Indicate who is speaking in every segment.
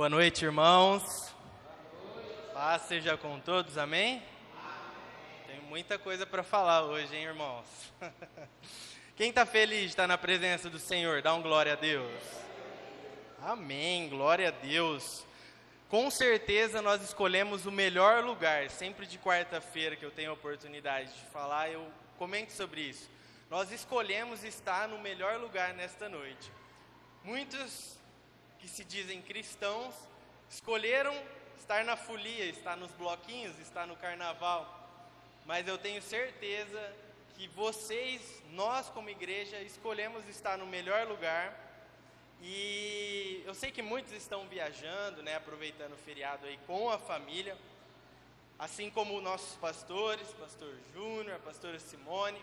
Speaker 1: Boa noite, irmãos. Paz seja com todos, amém? Tenho muita coisa para falar hoje, hein, irmãos? Quem está feliz de estar na presença do Senhor, dá um glória a Deus. Amém, glória a Deus. Com certeza nós escolhemos o melhor lugar. Sempre de quarta-feira que eu tenho a oportunidade de falar, eu comento sobre isso. Nós escolhemos estar no melhor lugar nesta noite. Muitos que se dizem cristãos escolheram estar na folia, estar nos bloquinhos, estar no carnaval. Mas eu tenho certeza que nós como igreja, escolhemos estar no melhor lugar. E eu sei que muitos estão viajando, aproveitando o feriado aí com a família, assim como nossos pastores, pastor Júnior, a pastora Simone.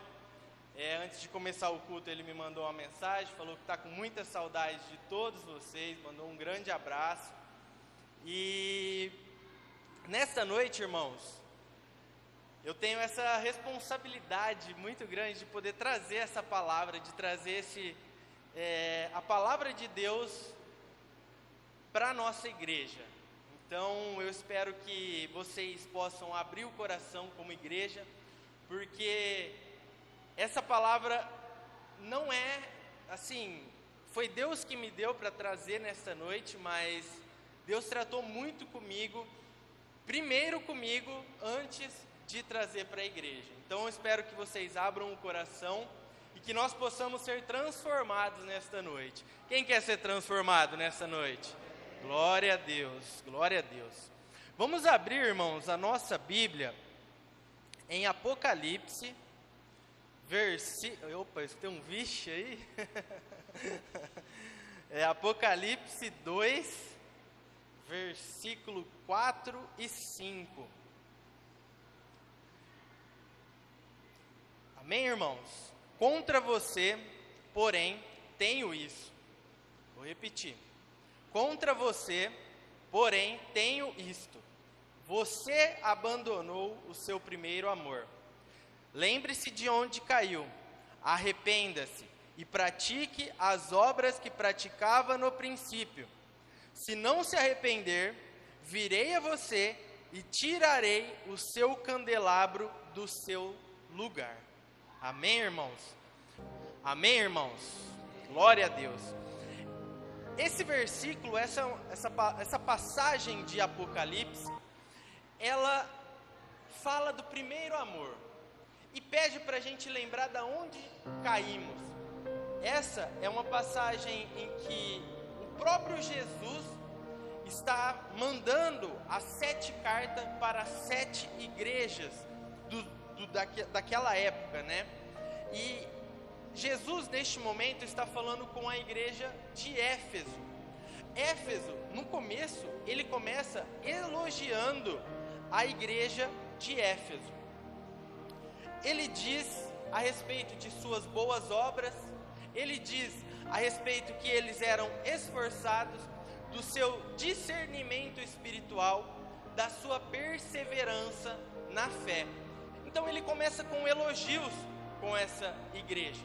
Speaker 1: Antes de começar o culto, ele me mandou uma mensagem, falou que está com muita saudade de todos vocês, mandou um grande abraço. E nesta noite, irmãos, eu tenho essa responsabilidade muito grande de poder trazer essa palavra, de trazer a palavra de Deus para a nossa igreja. Então, eu espero que vocês possam abrir o coração como igreja, porque essa palavra não é, foi Deus que me deu para trazer nesta noite, mas Deus tratou muito comigo, primeiro comigo, antes de trazer para a igreja. Então eu espero que vocês abram o coração e que nós possamos ser transformados nesta noite. Quem quer ser transformado nesta noite? Glória a Deus, glória a Deus. Vamos abrir, irmãos, a nossa Bíblia em Apocalipse, Opa, isso tem um vixe aí. Apocalipse 2, versículo 4 e 5. Amém, irmãos? Contra você, porém, tenho isso. Vou repetir. Contra você, porém, tenho isto. Você abandonou o seu primeiro amor. Lembre-se de onde caiu, arrependa-se e pratique as obras que praticava no princípio. Se não se arrepender, virei a você e tirarei o seu candelabro do seu lugar. Amém, irmãos? Amém, irmãos? Glória a Deus. Esse versículo, essa passagem de Apocalipse, ela fala do primeiro amor. E pede para a gente lembrar de onde caímos. Essa é uma passagem em que o próprio Jesus está mandando as 7 cartas para as 7 igrejas daquela época, E Jesus, neste momento, está falando com a igreja de Éfeso. Éfeso, no começo, ele começa elogiando a igreja de Éfeso. Ele diz a respeito de suas boas obras, ele diz a respeito que eles eram esforçados, do seu discernimento espiritual, da sua perseverança na fé. Então ele começa com elogios com essa igreja.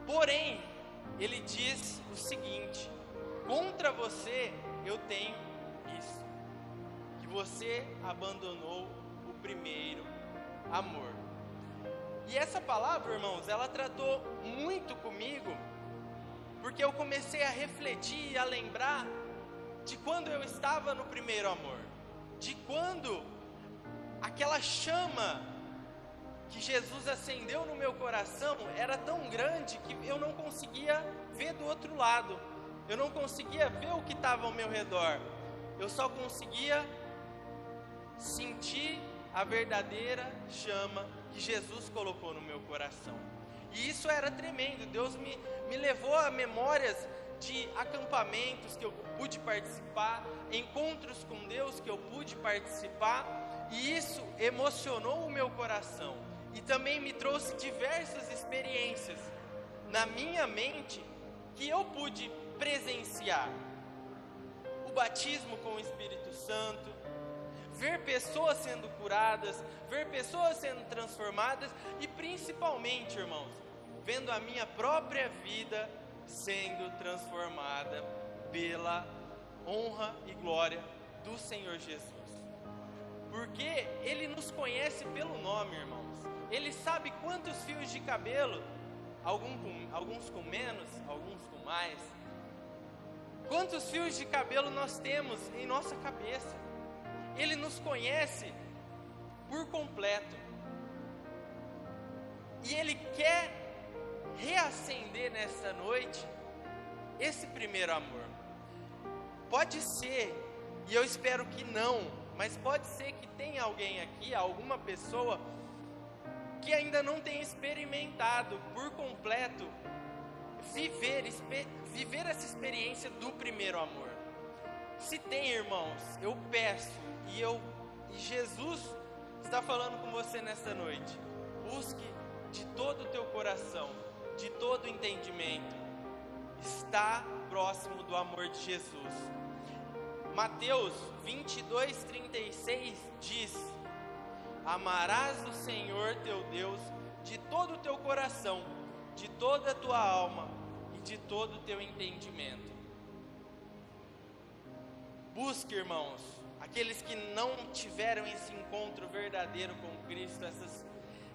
Speaker 1: Porém, ele diz o seguinte: contra você eu tenho isso, que você abandonou o primeiro amor. E essa palavra, irmãos, ela tratou muito comigo, porque eu comecei a refletir e a lembrar de quando eu estava no primeiro amor, de quando aquela chama que Jesus acendeu no meu coração era tão grande que eu não conseguia ver do outro lado, eu não conseguia ver o que estava ao meu redor, eu só conseguia sentir a verdadeira chama que Jesus colocou no meu coração. E isso era tremendo. Deus me levou a memórias de acampamentos que eu pude participar, encontros com Deus que eu pude participar, e isso emocionou o meu coração e também me trouxe diversas experiências na minha mente que eu pude presenciar. O batismo com o Espírito Santo, ver pessoas sendo curadas, ver pessoas sendo transformadas e principalmente, irmãos, vendo a minha própria vida sendo transformada pela honra e glória do Senhor Jesus. Porque Ele nos conhece pelo nome, irmãos. Ele sabe quantos fios de cabelo, alguns com menos, alguns com mais, quantos fios de cabelo nós temos em nossa cabeça. Ele nos conhece por completo. E Ele quer reacender nessa noite esse primeiro amor. Pode ser, e eu espero que não, mas pode ser que tenha alguém aqui, alguma pessoa, que ainda não tenha experimentado por completo viver essa experiência do primeiro amor. Se tem, irmãos, eu peço, e Jesus está falando com você nesta noite, busque de todo o teu coração, de todo o entendimento, está próximo do amor de Jesus. Mateus 22:36 diz: amarás o Senhor teu Deus de todo o teu coração, de toda a tua alma e de todo o teu entendimento. Busque, irmãos, aqueles que não tiveram esse encontro verdadeiro com Cristo,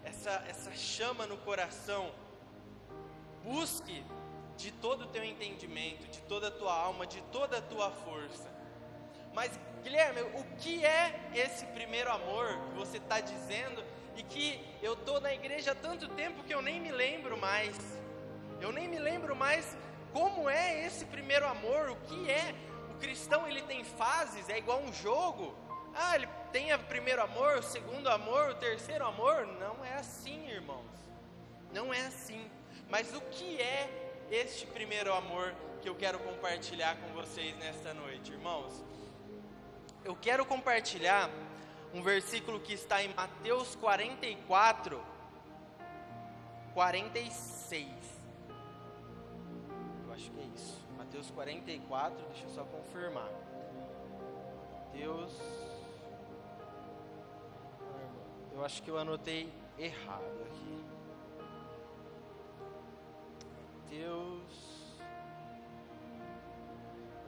Speaker 1: essa chama no coração, busque de todo o teu entendimento, de toda a tua alma, de toda a tua força. Mas, Guilherme, o que é esse primeiro amor que você está dizendo e que eu estou na igreja há tanto tempo que eu nem me lembro mais? Eu nem me lembro mais como é esse primeiro amor, o que é? O cristão, ele tem fases, é igual um jogo. Ele tem o primeiro amor, o segundo amor, o terceiro amor. Não é assim, irmãos. Não é assim. Mas o que é este primeiro amor que eu quero compartilhar com vocês nesta noite, irmãos? Eu quero compartilhar um versículo que está em Mateus 44, 46. Eu acho que é isso. Mateus 44, deixa eu só confirmar. Eu acho que eu anotei errado aqui.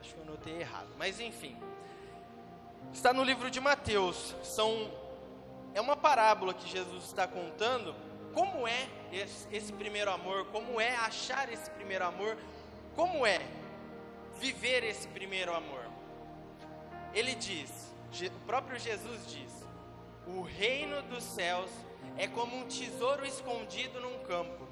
Speaker 1: Acho que eu anotei errado, mas enfim. Está no livro de Mateus. É uma parábola que Jesus está contando. Como é esse primeiro amor? Como é achar esse primeiro amor? Como é viver esse primeiro amor? Ele diz, o próprio Jesus diz: o reino dos céus é como um tesouro escondido num campo.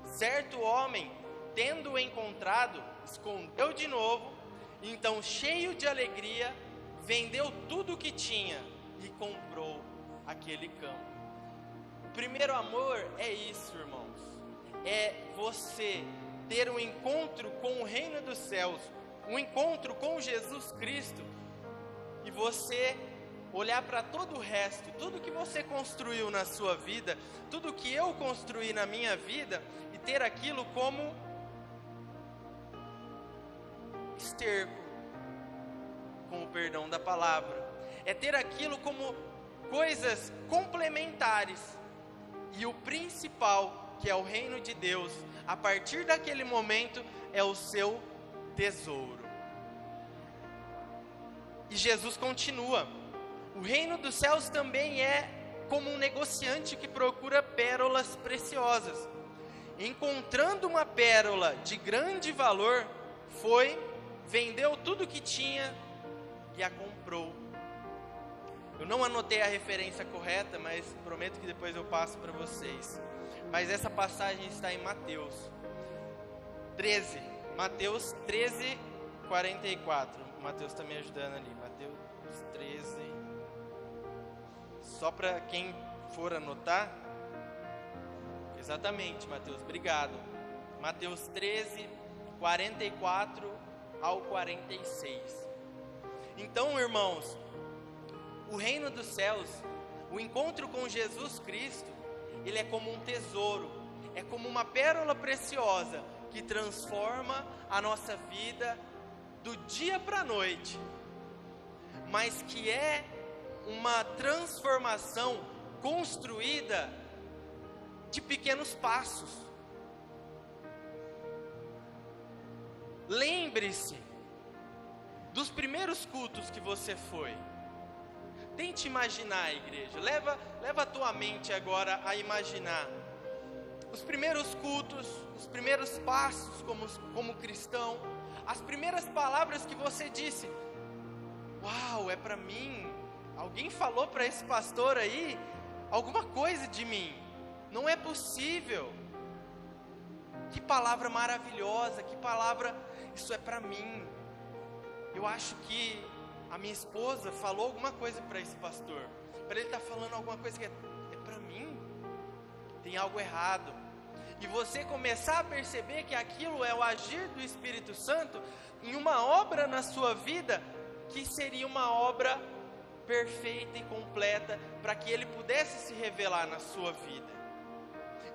Speaker 1: Certo homem, tendo-o encontrado, escondeu de novo, então, cheio de alegria, vendeu tudo o que tinha e comprou aquele campo. O primeiro amor é isso, irmãos. É você ter um encontro com o reino dos céus, um encontro com Jesus Cristo, e você olhar para todo o resto, tudo que você construiu na sua vida, tudo que eu construí na minha vida, e ter aquilo como esterco, com o perdão da palavra. É ter aquilo como coisas complementares, e o principal, que é o reino de Deus, a partir daquele momento é o seu tesouro. E Jesus continua: o reino dos céus também é como um negociante que procura pérolas preciosas. Encontrando uma pérola de grande valor, vendeu tudo que tinha e a comprou. Eu não anotei a referência correta, mas prometo que depois eu passo para vocês. Mas essa passagem está em Mateus 13. Mateus 13, 44. O Mateus está me ajudando ali. Mateus 13. Só para quem for anotar. Exatamente, Mateus, obrigado. Mateus 13, 44 ao 46. Então, irmãos, o reino dos céus, o encontro com Jesus Cristo, ele é como um tesouro, é como uma pérola preciosa que transforma a nossa vida do dia para a noite, mas que é uma transformação construída de pequenos passos. Lembre-se dos primeiros cultos que você foi. Tente imaginar, igreja. Leva a tua mente agora a imaginar os primeiros cultos, os primeiros passos como cristão, as primeiras palavras que você disse: uau, é para mim. Alguém falou para esse pastor aí alguma coisa de mim. Não é possível. Que palavra maravilhosa, que palavra, isso é para mim. Eu acho que a minha esposa falou alguma coisa para esse pastor. Para ele estar falando alguma coisa que é para mim. Tem algo errado. E você começar a perceber que aquilo é o agir do Espírito Santo em uma obra na sua vida, que seria uma obra perfeita e completa, para que ele pudesse se revelar na sua vida.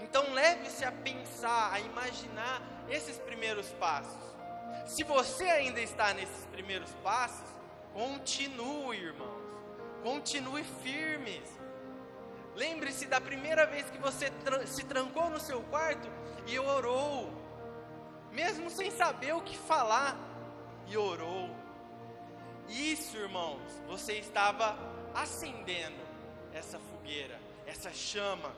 Speaker 1: Então leve-se a pensar, a imaginar esses primeiros passos. Se você ainda está nesses primeiros passos, continue, irmãos. Continue firmes. Lembre-se da primeira vez que você se trancou no seu quarto e orou, mesmo sem saber o que falar, e orou. Isso, irmãos, você estava acendendo essa fogueira, essa chama,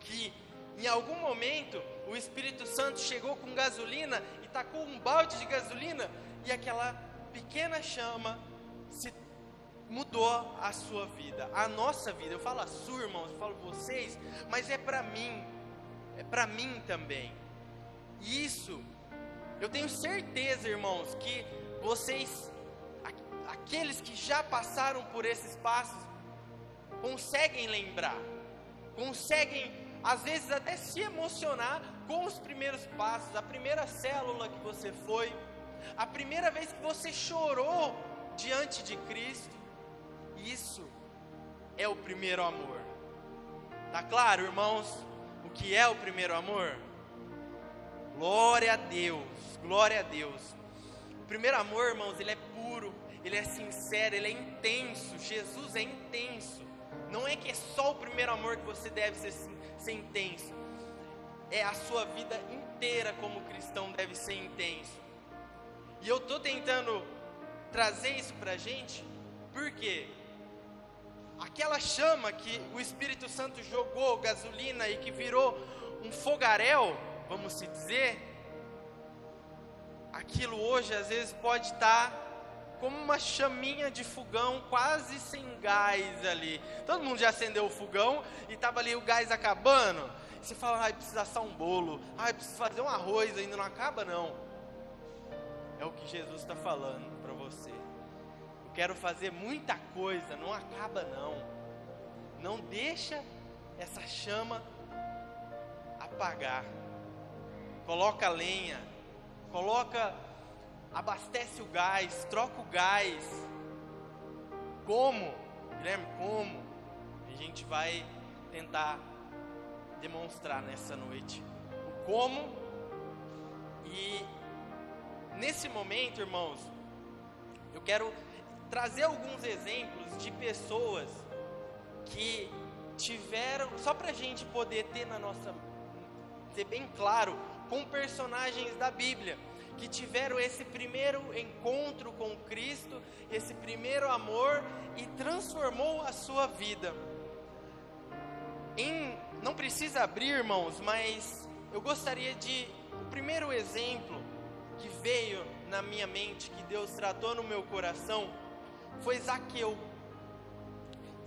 Speaker 1: que em algum momento o Espírito Santo chegou com gasolina e tacou um balde de gasolina, e aquela pequena chama mudou a sua vida, a nossa vida. Eu falo a sua, irmãos, eu falo vocês, mas é para mim também. E isso, eu tenho certeza, irmãos, que vocês, aqueles que já passaram por esses passos, conseguem lembrar, conseguem às vezes até se emocionar com os primeiros passos, a primeira célula que você foi, a primeira vez que você chorou diante de Cristo. Isso é o primeiro amor. Tá claro, irmãos, o que é o primeiro amor? Glória a Deus, glória a Deus. O primeiro amor, irmãos, ele é puro, ele é sincero, ele é intenso. Jesus é intenso. Não é que é só o primeiro amor que você deve ser intenso. É a sua vida inteira como cristão deve ser intenso. E eu estou tentando trazer isso para a gente, porque aquela chama que o Espírito Santo jogou gasolina e que virou um fogaréu, vamos se dizer, aquilo hoje às vezes pode estar como uma chaminha de fogão quase sem gás ali. Todo mundo já acendeu o fogão e estava ali o gás acabando. Você fala: ai, precisa assar um bolo, ai, precisa fazer um arroz, ainda não acaba não. É o que Jesus está falando para você. Eu quero fazer muita coisa, não acaba não. Não deixa essa chama apagar. Coloca lenha, abastece o gás, troca o gás. Como? Guilherme, como? A gente vai tentar demonstrar nessa noite o como. E nesse momento, irmãos, eu quero trazer alguns exemplos de pessoas que tiveram, só para a gente poder ter ser bem claro, com personagens da Bíblia, que tiveram esse primeiro encontro com Cristo, esse primeiro amor, e transformou a sua vida. Não precisa abrir, irmãos, mas eu gostaria o primeiro exemplo que veio na minha mente, que Deus tratou no meu coração, foi Zaqueu.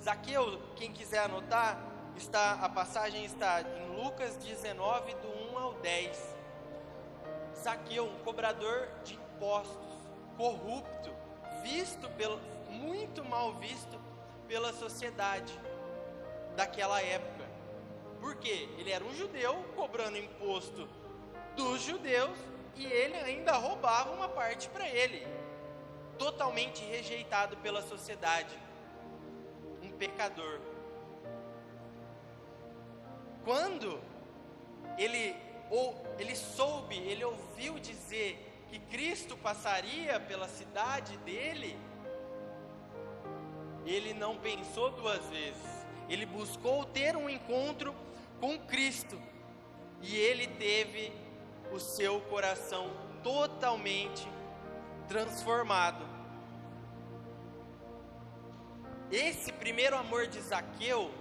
Speaker 1: Zaqueu, quem quiser anotar, a passagem está em Lucas 19, do 1 ao 10. Zaqueu, um cobrador de impostos, corrupto, muito mal visto pela sociedade daquela época. Por quê? Ele era um judeu cobrando imposto dos judeus, e ele ainda roubava uma parte para ele. Totalmente rejeitado pela sociedade. Um pecador. Quando ele ouviu dizer que Cristo passaria pela cidade dele, ele não pensou duas vezes. Ele buscou ter um encontro com Cristo, e ele teve o seu coração totalmente transformado. esse primeiro amor de Zaqueu,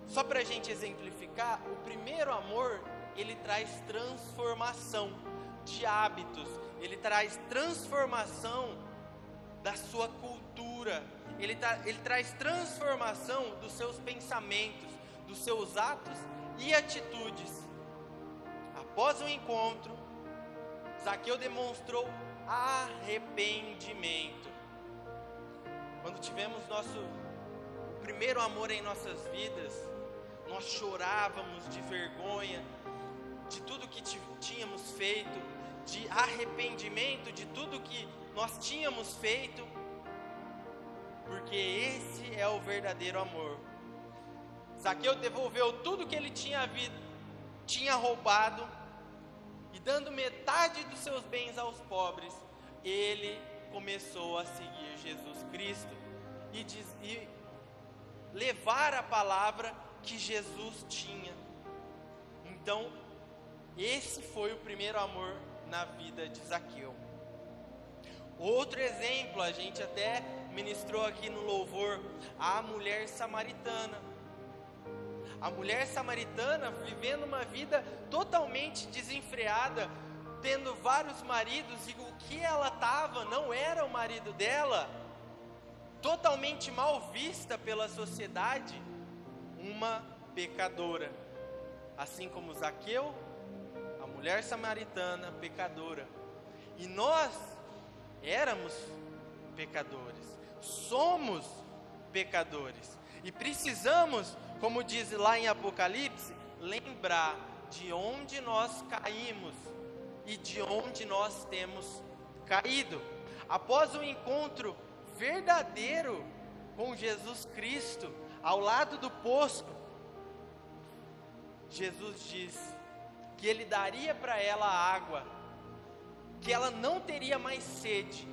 Speaker 1: só para a gente exemplificar, o primeiro amor, ele traz transformação de hábitos, ele traz transformação da sua cultura, ele traz transformação dos seus pensamentos, dos seus atos e atitudes. Após o encontro, Zaqueu demonstrou arrependimento. Quando tivemos o primeiro amor em nossas vidas, nós chorávamos de vergonha de tudo que tínhamos feito, de arrependimento de tudo que nós tínhamos feito, porque esse é o verdadeiro amor. Zaqueu devolveu tudo que ele tinha roubado, e dando metade dos seus bens aos pobres, ele começou a seguir Jesus Cristo e levar a palavra que Jesus tinha. Então, esse foi o primeiro amor na vida de Zaqueu. Outro exemplo, a gente até ministrou aqui no louvor, a mulher samaritana. A mulher samaritana vivendo uma vida totalmente desenfreada, tendo vários maridos, e o que ela estava não era o marido dela, totalmente mal vista pela sociedade, uma pecadora. Assim como Zaqueu, a mulher samaritana, pecadora. E nós éramos pecadores, somos pecadores, e precisamos, como diz lá em Apocalipse, lembrar de onde nós caímos e de onde nós temos caído. Após o encontro verdadeiro com Jesus Cristo, ao lado do poço, Jesus diz que Ele daria para ela a água, que ela não teria mais sede,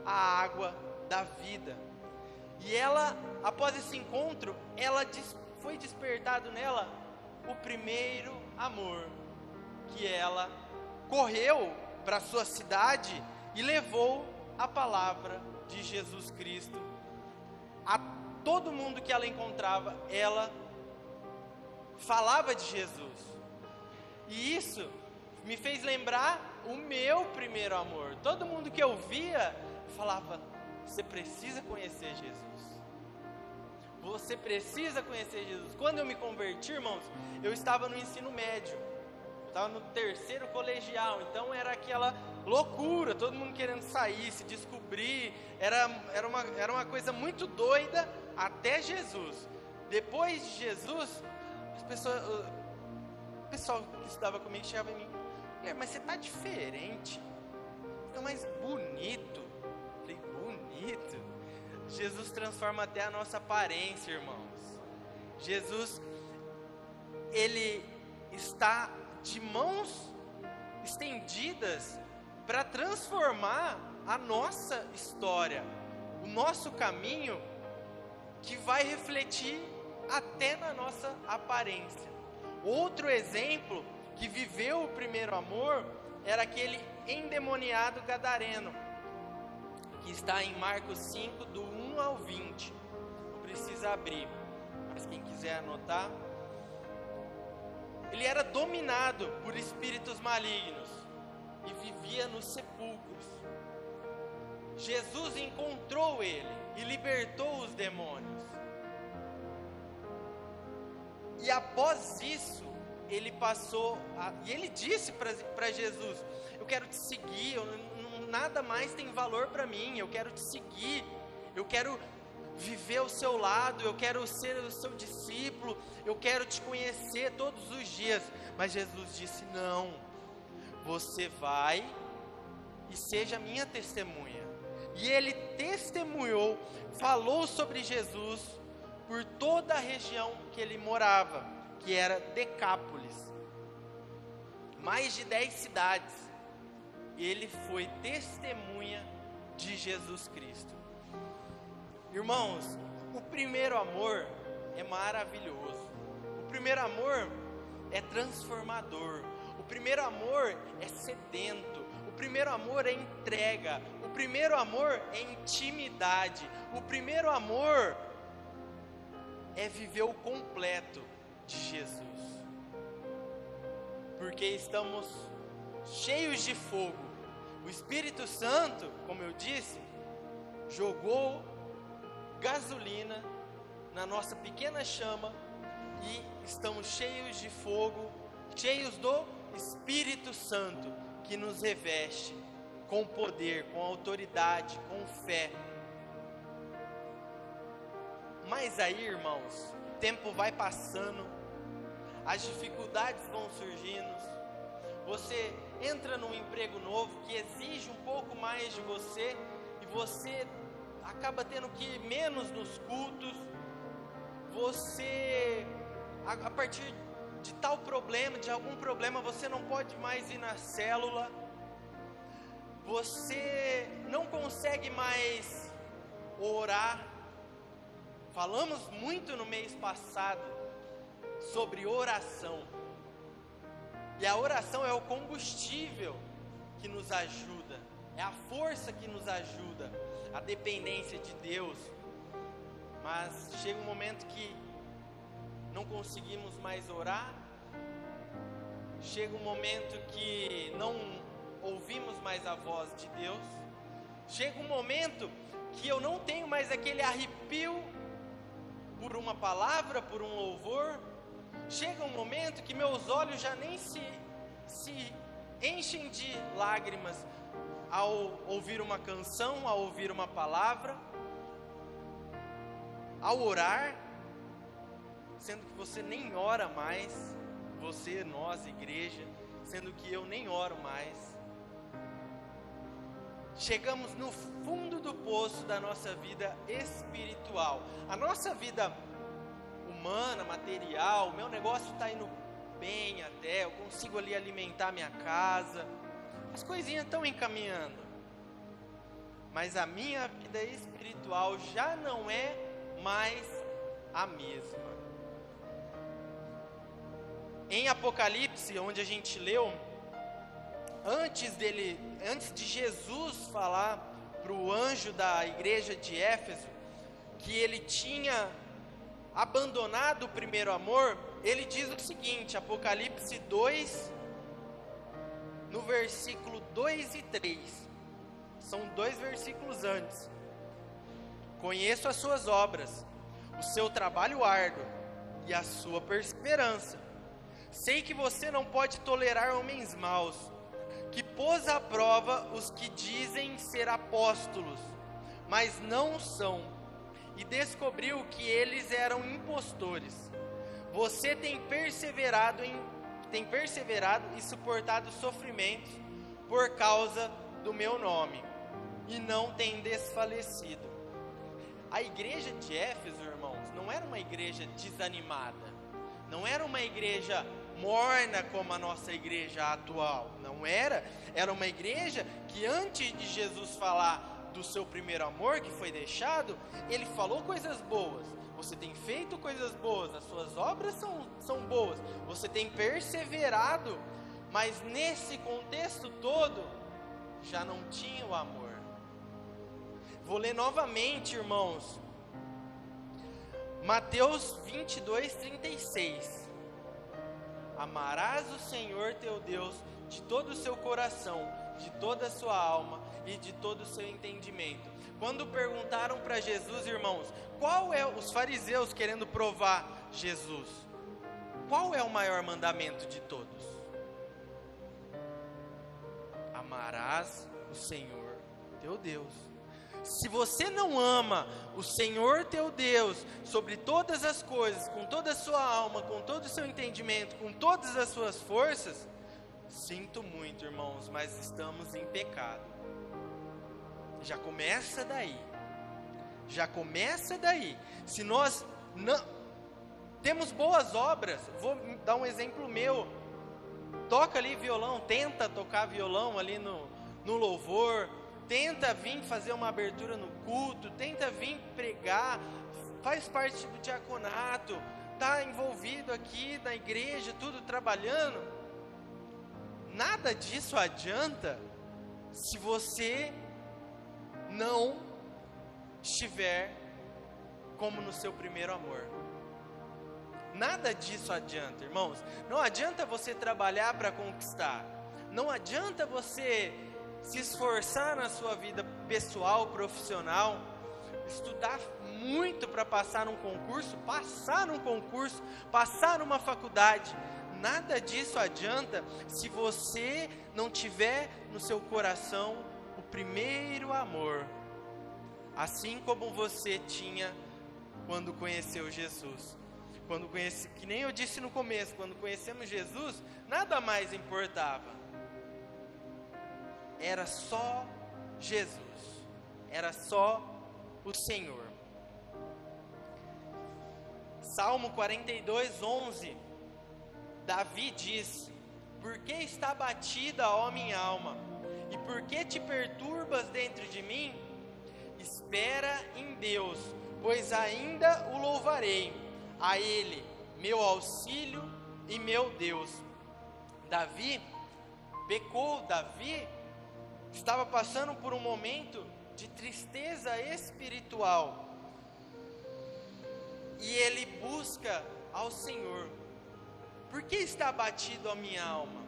Speaker 1: a água da vida. E ela, após esse encontro, foi despertado nela o primeiro amor, que ela correu para a sua cidade e levou a palavra de Jesus Cristo a todo mundo que ela encontrava. Ela falava de Jesus, e isso me fez lembrar o meu primeiro amor. Todo mundo que eu via falava: você precisa conhecer Jesus, você precisa conhecer Jesus. Quando eu me converti, irmãos, eu estava no ensino médio, estava no terceiro colegial, então era aquela loucura, todo mundo querendo sair, se descobrir, era uma coisa muito doida até Jesus. Depois de Jesus, o pessoal que estava comigo chegava em mim: mas você está diferente, está mais bonito. Eu falei: bonito? Jesus transforma até a nossa aparência, irmãos. Jesus, Ele está de mãos estendidas para transformar a nossa história, o nosso caminho, que vai refletir até na nossa aparência. Outro exemplo que viveu o primeiro amor era aquele endemoniado gadareno, que está em Marcos 5, do 1 ao 20. Não precisa abrir, mas quem quiser anotar. Ele era dominado por espíritos malignos e vivia nos sepulcros. Jesus encontrou ele e libertou os demônios. E após isso, ele ele disse para Jesus: eu quero te seguir, nada mais tem valor para mim, eu quero te seguir, eu quero viver ao seu lado, eu quero ser o seu discípulo, eu quero te conhecer todos os dias. Mas Jesus disse: não, você vai e seja minha testemunha. E ele testemunhou, falou sobre Jesus por toda a região que ele morava, que era Decápolis, mais de 10 cidades. Ele foi testemunha de Jesus Cristo. Irmãos, o primeiro amor é maravilhoso. O primeiro amor é transformador. O primeiro amor é sedento. O primeiro amor é entrega. O primeiro amor é intimidade. O primeiro amor é viver o completo de Jesus. Porque estamos cheios de fogo. O Espírito Santo, como eu disse, jogou gasolina na nossa pequena chama e estamos cheios de fogo, cheios do Espírito Santo, que nos reveste com poder, com autoridade, com fé. Mas aí, irmãos, o tempo vai passando, as dificuldades vão surgindo, você entra num emprego novo que exige um pouco mais de você, e você acaba tendo que ir menos nos cultos, você, a partir de tal problema, de algum problema, você não pode mais ir na célula, você não consegue mais orar. Falamos muito no mês passado sobre oração, e a oração é o combustível que nos ajuda, é a força que nos ajuda, a dependência de Deus. Mas chega um momento que não conseguimos mais orar, chega um momento que não ouvimos mais a voz de Deus, chega um momento que eu não tenho mais aquele arrepio por uma palavra, por um louvor. Chega um momento que meus olhos já nem se enchem de lágrimas ao ouvir uma canção, ao ouvir uma palavra, ao orar, sendo que você nem ora mais, você, nós, igreja, sendo que eu nem oro mais. Chegamos no fundo do poço da nossa vida espiritual. A nossa vida humana, material, meu negócio está indo bem até, eu consigo ali alimentar minha casa, as coisinhas estão encaminhando. Mas a minha vida espiritual já não é mais a mesma. Em Apocalipse, onde a gente leu, antes de Jesus falar para o anjo da igreja de Éfeso que ele tinha abandonado o primeiro amor, ele diz o seguinte, Apocalipse 2, no versículo 2 e 3, são 2 versículos antes: conheço as suas obras, o seu trabalho árduo e a sua perseverança. Sei que você não pode tolerar homens maus, que pôs à prova os que dizem ser apóstolos, mas não são, e descobriu que eles eram impostores. Você tem perseverado e suportado sofrimentos por causa do meu nome, e não tem desfalecido. A igreja de Éfeso, irmãos, não era uma igreja desanimada, não era uma igreja morna como a nossa igreja atual, não era. Era uma igreja que antes de Jesus falar do seu primeiro amor que foi deixado, ele falou coisas boas. Você tem feito coisas boas, as suas obras são boas, você tem perseverado, mas nesse contexto todo, já não tinha o amor. Vou ler novamente, irmãos, Mateus 22, 36. Amarás o Senhor teu Deus de todo o seu coração, de toda a sua alma e de todo o seu entendimento. Quando perguntaram para Jesus, irmãos, qual é, os fariseus querendo provar Jesus, qual é o maior mandamento de todos? Amarás o Senhor teu Deus. Se você não ama o Senhor teu Deus sobre todas as coisas, com toda a sua alma, com todo o seu entendimento, com todas as suas forças, sinto muito, irmãos, mas estamos em pecado. Já começa daí. Se nós não temos boas obras, vou dar um exemplo meu. Toca ali violão, tenta tocar violão ali no louvor, tenta vir fazer uma abertura no culto, tenta vir pregar, faz parte do diaconato, está envolvido aqui na igreja, tudo trabalhando. Nada disso adianta se você não estiver como no seu primeiro amor. Nada disso adianta, irmãos. Não adianta você trabalhar para conquistar. Não adianta você se esforçar na sua vida pessoal, profissional, estudar muito para passar num concurso, passar numa faculdade. Nada disso adianta se você não tiver no seu coração o primeiro amor, assim como você tinha quando conheceu Jesus. Que nem eu disse no começo, quando conhecemos Jesus, nada mais importava. Era só Jesus, era só o Senhor. Salmo 42, 11, Davi diz: por que está abatida, ó minha alma? E por que te perturbas dentro de mim? Espera em Deus, pois ainda o louvarei, a Ele, meu auxílio e meu Deus. Davi pecou, Davi estava passando por um momento de tristeza espiritual, e ele busca ao Senhor. Por que está abatido a minha alma?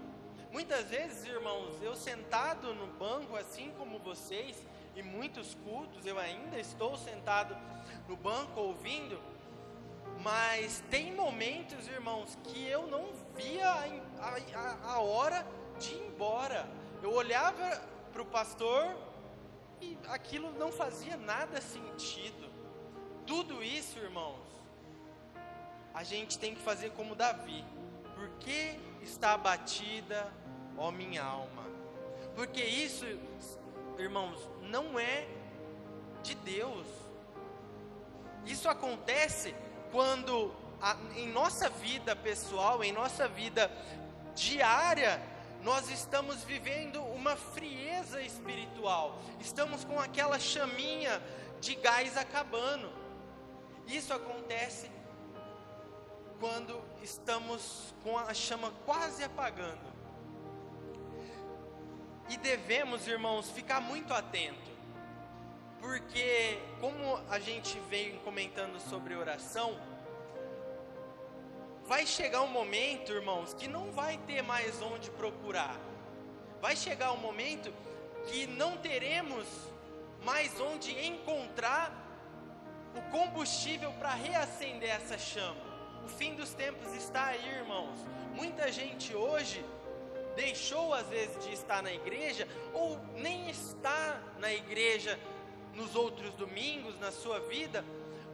Speaker 1: Muitas vezes, irmãos, eu sentado no banco, assim como vocês, em muitos cultos, eu ainda estou sentado no banco ouvindo, mas tem momentos, irmãos, que eu não via a hora de ir embora. Eu olhava para o pastor e aquilo não fazia nada sentido. Tudo isso, irmãos, a gente tem que fazer como Davi. Por que está abatida, ó minha alma? Porque isso, irmãos, não é de Deus. Isso acontece quando em nossa vida pessoal, em nossa vida diária, nós estamos vivendo uma frieza espiritual. Estamos com aquela chaminha de gás acabando. Isso acontece quando estamos com a chama quase apagando. E devemos, irmãos, ficar muito atento, porque como a gente vem comentando sobre oração, vai chegar um momento, irmãos, que não vai ter mais onde procurar. Vai chegar um momento que não teremos mais onde encontrar o combustível para reacender essa chama. O fim dos tempos está aí, irmãos. Muita gente hoje deixou às vezes de estar na igreja, ou nem está na igreja nos outros domingos, na sua vida,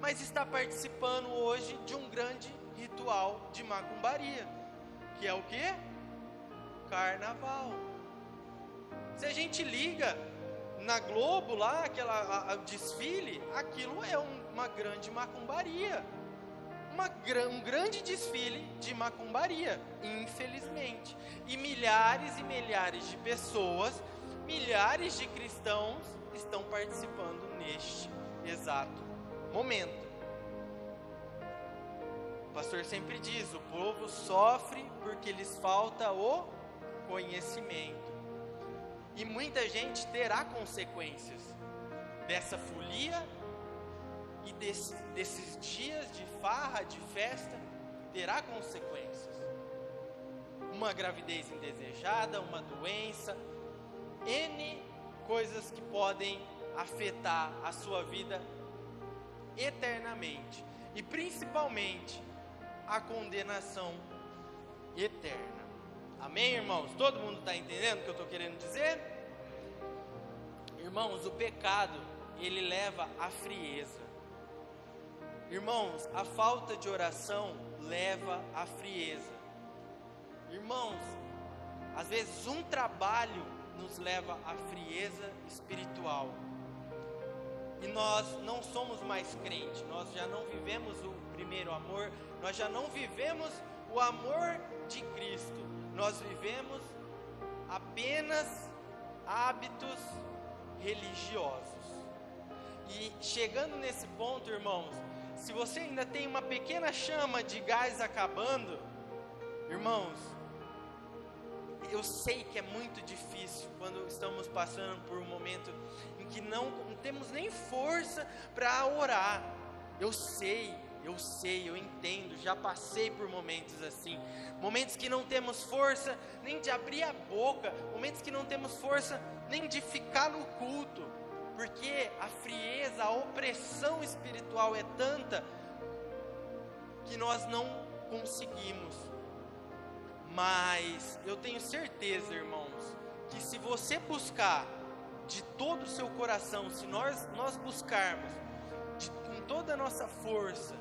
Speaker 1: mas está participando hoje de um grande ritual de macumbaria, que é o quê? Carnaval. Se a gente liga na Globo lá, aquela desfile, aquilo é uma grande macumbaria, um grande desfile de macumbaria, infelizmente. E milhares de pessoas, milhares de cristãos estão participando neste exato momento. O pastor sempre diz: o povo sofre porque lhes falta o conhecimento. E muita gente terá consequências dessa folia e desses dias de farra, de festa, terá consequências. Uma gravidez indesejada, uma doença, N coisas que podem afetar a sua vida eternamente. E principalmente a condenação eterna. Amém, irmãos? Todo mundo está entendendo o que eu estou querendo dizer? Irmãos, o pecado, ele leva à frieza. Irmãos, a falta de oração leva à frieza. Irmãos, às vezes um trabalho nos leva à frieza espiritual. E nós não somos mais crentes, nós já não vivemos o primeiro amor, nós já não vivemos o amor de Cristo, nós vivemos apenas hábitos religiosos. E chegando nesse ponto, irmãos, se você ainda tem uma pequena chama de gás acabando, irmãos, eu sei que é muito difícil quando estamos passando por um momento em que não temos nem força para orar. Eu sei, Eu sei, eu entendo, já passei por momentos assim. Momentos que não temos força nem de abrir a boca. Momentos que não temos força nem de ficar no culto. Porque a frieza, a opressão espiritual é tanta que nós não conseguimos. Mas eu tenho certeza, irmãos, que se você buscar de todo o seu coração, se nós buscarmos com toda a nossa força,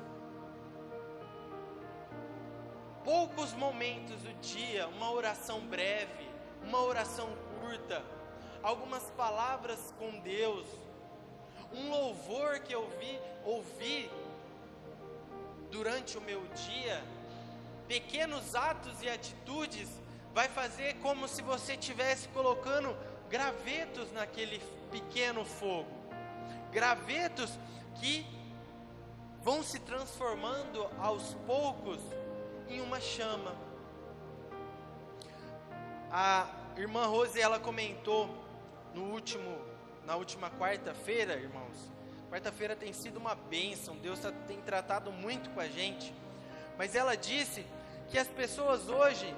Speaker 1: poucos momentos do dia, uma oração breve, uma oração curta, algumas palavras com Deus, um louvor que eu ouvi durante o meu dia, pequenos atos e atitudes, vai fazer como se você estivesse colocando gravetos naquele pequeno fogo, gravetos que vão se transformando aos poucos em uma chama. A irmã Rose, ela comentou na última quarta-feira, irmãos. Quarta-feira tem sido uma bênção, Deus tem tratado muito com a gente. Mas ela disse que as pessoas hoje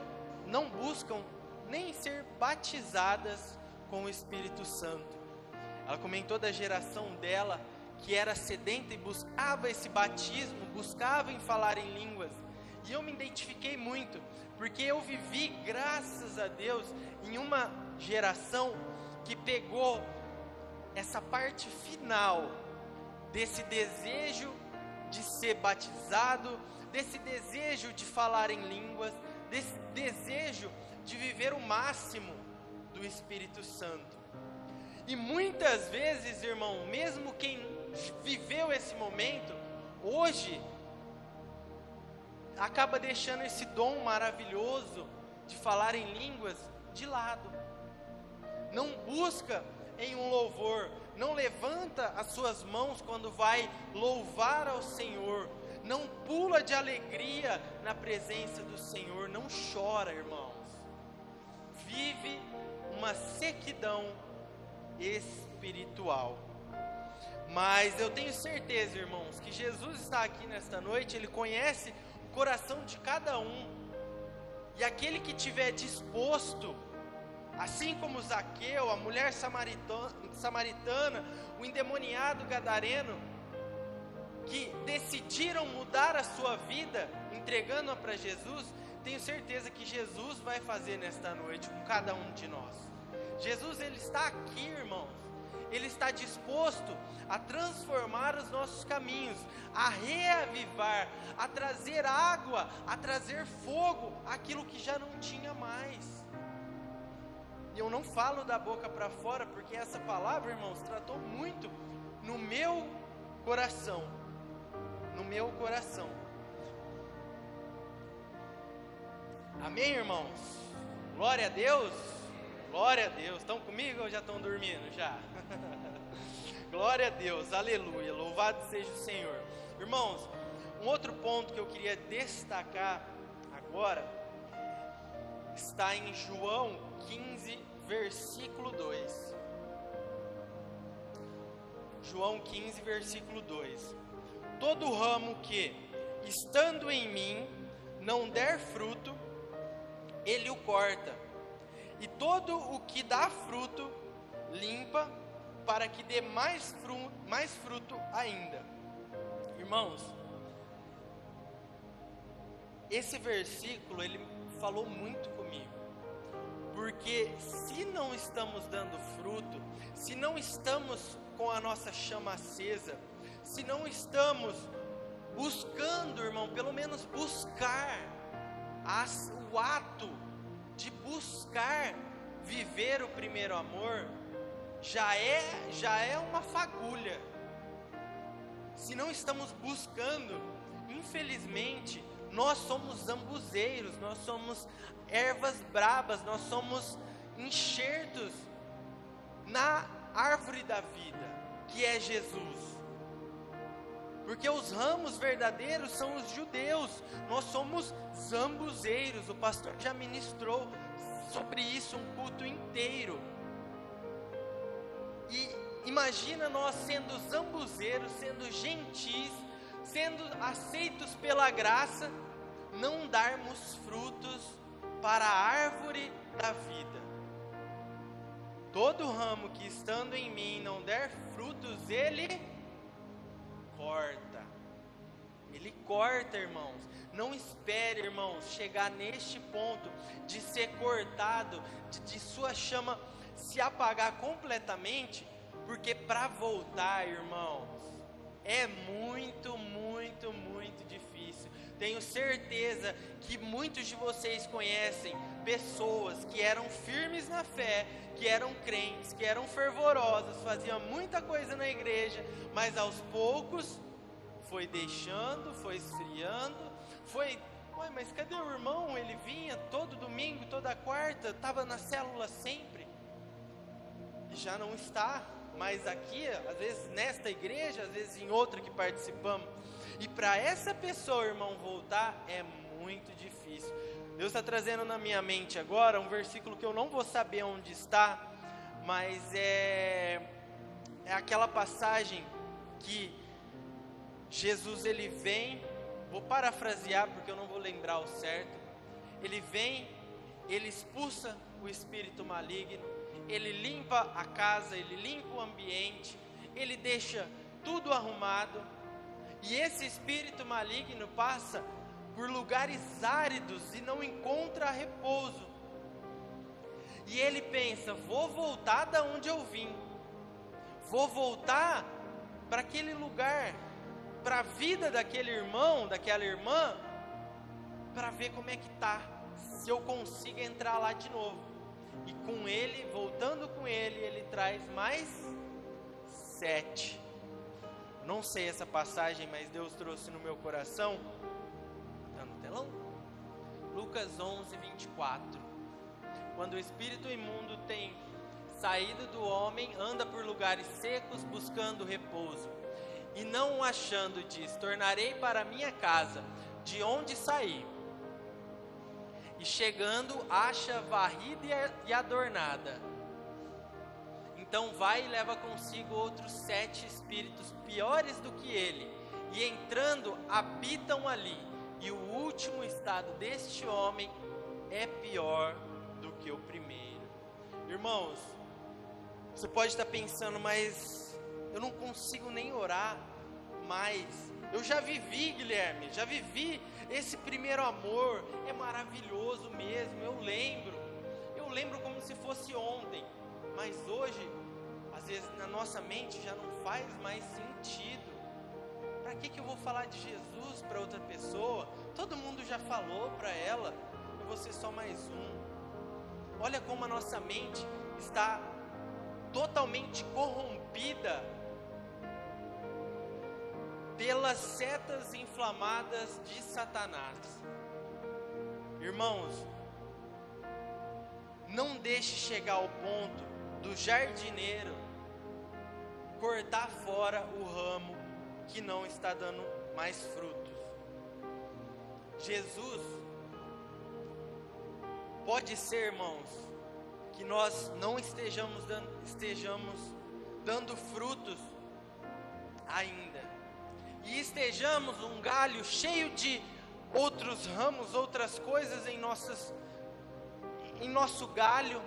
Speaker 1: não buscam nem ser batizadas com o Espírito Santo. Ela comentou da geração dela, que era sedenta e buscava esse batismo, buscava em falar em línguas. E eu me identifiquei muito, porque eu vivi, graças a Deus, em uma geração que pegou essa parte final desse desejo de ser batizado, desse desejo de falar em línguas, desse desejo de viver o máximo do Espírito Santo. E muitas vezes, irmão, mesmo quem viveu esse momento, hoje acaba deixando esse dom maravilhoso de falar em línguas de lado. Não busca em um louvor, não levanta as suas mãos quando vai louvar ao Senhor, não pula de alegria na presença do Senhor, não chora, irmãos. Vive uma sequidão espiritual. Mas eu tenho certeza, irmãos, que Jesus está aqui nesta noite, Ele conhece o coração de cada um, e aquele que estiver disposto, assim como Zaqueu, a mulher samaritana, o endemoniado gadareno, que decidiram mudar a sua vida, entregando-a para Jesus, tenho certeza que Jesus vai fazer nesta noite com cada um de nós. Jesus, Ele está aqui, irmãos. Ele está disposto a transformar os nossos caminhos, a reavivar, a trazer água, a trazer fogo, aquilo que já não tinha mais. E eu não falo da boca para fora, porque essa palavra, irmãos, tratou muito no meu coração. No meu coração. Amém, irmãos? Glória a Deus. Glória a Deus. Estão comigo ou já estão dormindo já? Glória a Deus. Aleluia. Louvado seja o Senhor. Irmãos, um outro ponto que eu queria destacar agora está em João 15, versículo 2. João 15, versículo 2. Todo ramo que, estando em mim, não der fruto, Ele o corta. E todo o que dá fruto, limpa, para que dê mais fruto ainda. Irmãos, esse versículo, ele falou muito comigo. Porque se não estamos dando fruto, se não estamos com a nossa chama acesa, se não estamos buscando, irmão, pelo menos buscar o ato de buscar viver o primeiro amor, já é uma fagulha. Se não estamos buscando, infelizmente, nós somos zambuzeiros, nós somos ervas brabas, nós somos enxertos na árvore da vida, que é Jesus. Porque os ramos verdadeiros são os judeus, nós somos zambuzeiros. O pastor já ministrou sobre isso um culto inteiro. E imagina nós sendo zambuzeiros, sendo gentis, sendo aceitos pela graça, não darmos frutos para a árvore da vida. Todo ramo que estando em mim não der frutos, ele corta. Ele corta, irmãos. Não espere, irmãos, chegar neste ponto de ser cortado, de sua chama se apagar completamente, porque para voltar, irmãos, é muito, muito, muito difícil. Tenho certeza que muitos de vocês conhecem pessoas que eram firmes na fé, que eram crentes, que eram fervorosos, faziam muita coisa na igreja, mas aos poucos foi deixando, foi esfriando, ué, mas cadê o irmão? Ele vinha todo domingo, toda quarta, estava na célula sempre, e já não está mais aqui, às vezes nesta igreja, às vezes em outra que participamos. E para essa pessoa, irmão, voltar é muito difícil. Deus está trazendo na minha mente agora um versículo que eu não vou saber onde está, mas é aquela passagem que Jesus, ele vem, vou parafrasear porque eu não vou lembrar ao certo, ele vem, ele expulsa o espírito maligno, ele limpa a casa, ele limpa o ambiente, ele deixa tudo arrumado, e esse espírito maligno passa por lugares áridos e não encontra repouso, e ele pensa, vou voltar da onde eu vim, vou voltar para aquele lugar, para a vida daquele irmão, daquela irmã, para ver como é que está, se eu consigo entrar lá de novo. E com ele, voltando com ele, ele traz mais 7. Não sei essa passagem, mas Deus trouxe no meu coração. Está no telão? Lucas 11, 24. Quando o espírito imundo tem saído do homem, anda por lugares secos buscando repouso, e não o achando, diz, tornarei para minha casa, de onde saí. E chegando, acha varrida e adornada. Então vai e leva consigo outros 7 espíritos piores do que ele, e entrando, habitam ali. E o último estado deste homem é pior do que o primeiro. Irmãos, você pode estar pensando, mas eu não consigo nem orar mais. Eu já vivi, Guilherme, já vivi esse primeiro amor, é maravilhoso mesmo, eu lembro como se fosse ontem, mas hoje, às vezes na nossa mente já não faz mais sentido. Para que eu vou falar de Jesus para outra pessoa? Todo mundo já falou para ela, eu vou ser só mais um. Olha como a nossa mente está totalmente corrompida pelas setas inflamadas de Satanás. Irmãos, não deixe chegar ao ponto do jardineiro cortar fora o ramo que não está dando mais frutos. Jesus, pode ser, irmãos, que nós não estejamos dando frutos ainda, e estejamos um galho cheio de outros ramos, outras coisas em nosso galho,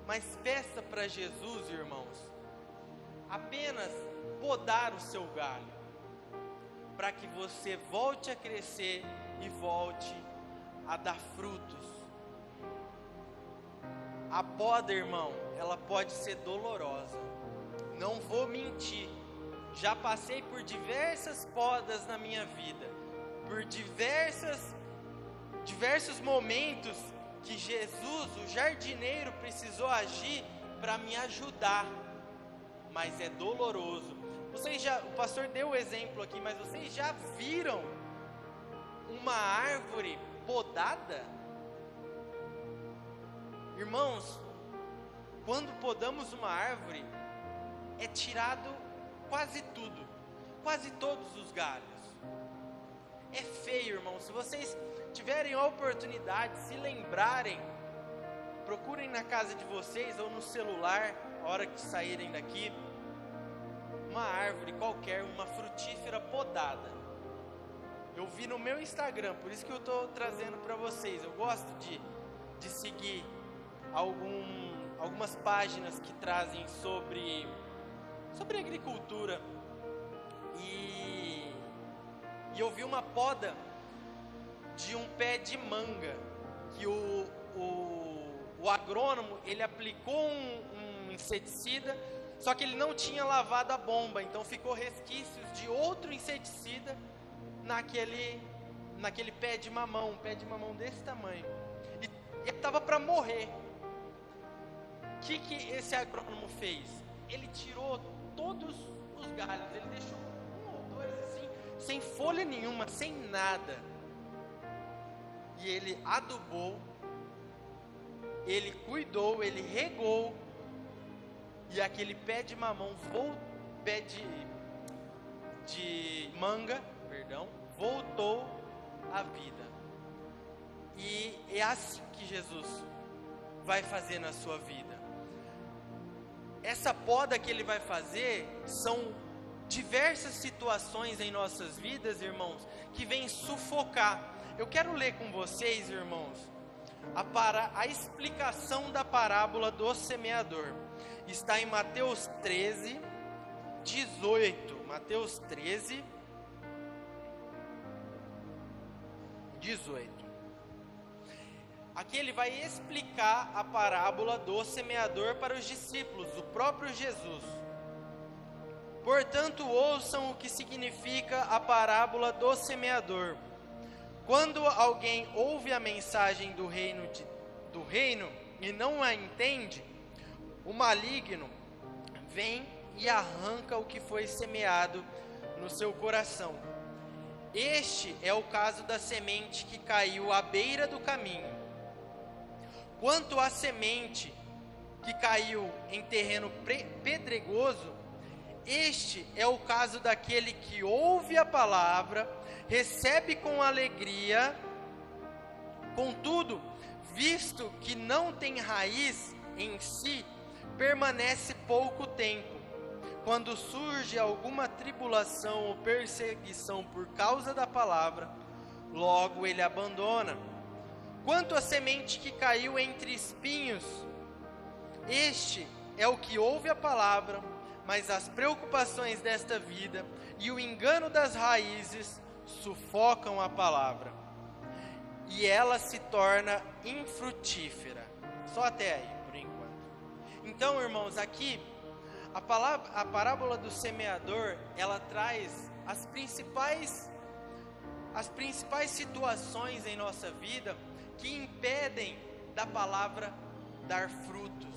Speaker 1: mas peça para Jesus, irmãos, apenas podar o seu galho, para que você volte a crescer e volte a dar frutos. A poda, irmão, ela pode ser dolorosa, não vou mentir. Já passei por diversas podas na minha vida, por diversos momentos que Jesus, o jardineiro, precisou agir para me ajudar, mas é doloroso. O pastor deu o exemplo aqui, mas vocês já viram uma árvore podada? Irmãos, quando podamos uma árvore, é tirado quase tudo, quase todos os galhos. É feio, irmão. Se vocês tiverem a oportunidade, se lembrarem, procurem na casa de vocês ou no celular, a hora que saírem daqui, uma árvore qualquer, uma frutífera podada. eu vi no meu Instagram, por isso que eu estou trazendo para vocês. Eu gosto de seguir algumas páginas que trazem sobre agricultura. E eu vi uma poda de um pé de manga, que o agrônomo, ele aplicou um inseticida, só que ele não tinha lavado a bomba, então ficou resquícios de outro inseticida naquele pé de mamão, um pé de mamão desse tamanho. E ele estava para morrer. O que esse agrônomo fez? Ele tirou todos os galhos, ele deixou um ou dois assim, sem folha nenhuma, sem nada. E ele adubou, ele cuidou, ele regou, e aquele pé de mamão, pé de manga, voltou à vida. E é assim que Jesus vai fazer na sua vida. Essa poda que ele vai fazer são diversas situações em nossas vidas, irmãos, que vêm sufocar. Eu quero ler com vocês, irmãos, a explicação da parábola do semeador. Está em Mateus 13, 18. Mateus 13, 18. Aqui ele vai explicar a parábola do semeador para os discípulos, o próprio Jesus. Portanto, ouçam o que significa a parábola do semeador. Quando alguém ouve a mensagem do reino e não a entende, o maligno vem e arranca o que foi semeado no seu coração. Este é o caso da semente que caiu à beira do caminho. Quanto à semente que caiu em terreno pedregoso, este é o caso daquele que ouve a palavra, recebe com alegria, contudo, visto que não tem raiz em si, permanece pouco tempo. Quando surge alguma tribulação ou perseguição por causa da palavra, logo ele abandona. Quanto à semente que caiu entre espinhos, este é o que ouve a palavra, mas as preocupações desta vida e o engano das raízes sufocam a palavra, e ela se torna infrutífera. Só até aí, por enquanto. Então, irmãos, aqui a parábola do semeador, ela traz as principais situações em nossa vida que impedem da palavra dar frutos,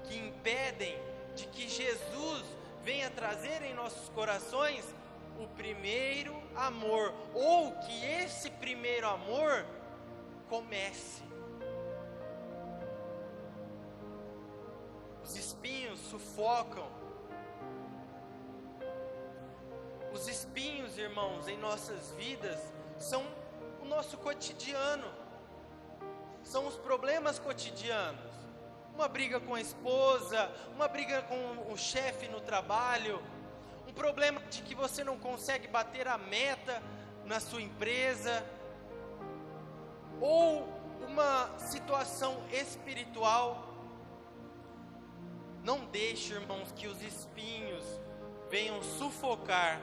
Speaker 1: que impedem de que Jesus venha trazer em nossos corações o primeiro amor, ou que esse primeiro amor comece. Os espinhos sufocam. Os espinhos, irmãos, em nossas vidas são o nosso cotidiano. São os problemas cotidianos. Uma briga com a esposa, uma briga com o chefe no trabalho, um problema de que você não consegue bater a meta na sua empresa, ou uma situação espiritual. Não deixe, irmãos, que os espinhos venham sufocar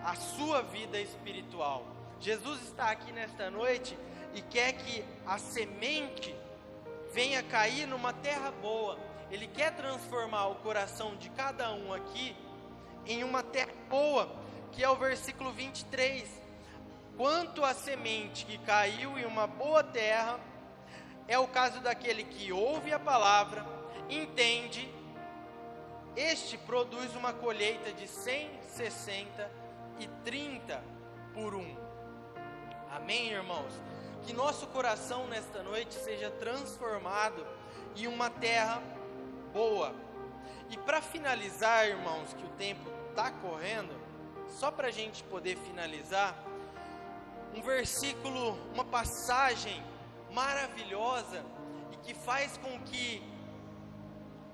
Speaker 1: a sua vida espiritual. Jesus está aqui nesta noite e quer que a semente venha cair numa terra boa. Ele quer transformar o coração de cada um aqui em uma terra boa, que é o versículo 23. Quanto à semente que caiu em uma boa terra, é o caso daquele que ouve a palavra, entende, este produz uma colheita de 100, 60 e 30 por 1. Amém, irmãos? Que nosso coração nesta noite seja transformado em uma terra boa. E para finalizar, irmãos, que o tempo está correndo, só para a gente poder finalizar, um versículo, uma passagem maravilhosa e que faz com que